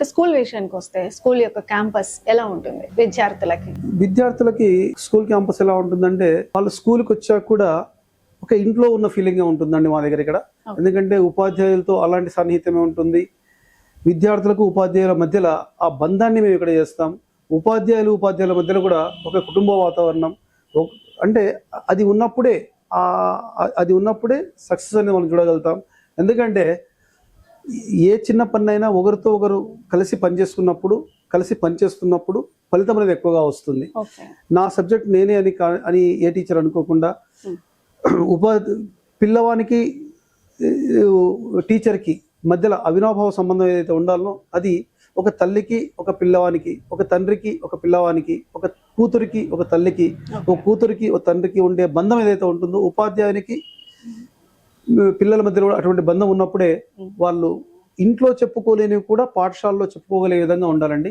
School విషయానికి వస్తే school యొక్క క్యాంపస్ ఎలా ఉంటుంది విద్యార్థులకి స్కూల్ క్యాంపస్ ఎలా ఉంటుందంటే వాళ్ళు స్కూల్కి వచ్చాక కూడా ఒక ఇంట్లో ఉన్న ఫీలింగ్ ఉంటుందండి మా దగ్గర ఇక్కడ. ఎందుకంటే ఉపాధ్యాయులతో అలాంటి సన్నిహితమే ఉంటుంది. విద్యార్థులకు ఉపాధ్యాయుల మధ్యలో ఆ బంధాన్ని మేము ఇక్కడ చేస్తాం. ఉపాధ్యాయుల మధ్యలో కూడా ఒక కుటుంబ వాతావరణం అంటే అది ఉన్నప్పుడే సక్సెస్ అనేది మనం చూడగలుగుతాం. ఎందుకంటే ఏ చిన్న పని అయినా ఒకరితో ఒకరు కలిసి పనిచేస్తున్నప్పుడు ఫలితం అనేది ఎక్కువగా వస్తుంది. నా సబ్జెక్ట్ నేనే అని ఏ టీచర్ అనుకోకుండా పిల్లవానికి టీచర్కి మధ్యలో అవినాభావ సంబంధం ఏదైతే ఉండాలనో అది ఒక తల్లికి ఒక పిల్లవానికి, ఒక తండ్రికి ఒక పిల్లవానికి, ఒక కూతురికి ఒక తల్లికి, ఒక కూతురికి ఒక తండ్రికి ఉండే బంధం ఏదైతే ఉంటుందో ఉపాధ్యాయునికి పిల్లల మధ్యలో కూడా అటువంటి బంధం ఉన్నప్పుడే వాళ్ళు ఇంట్లో చెప్పుకోలేనివి కూడా పాఠశాలలో చెప్పుకోగలిగే విధంగా ఉండాలండి.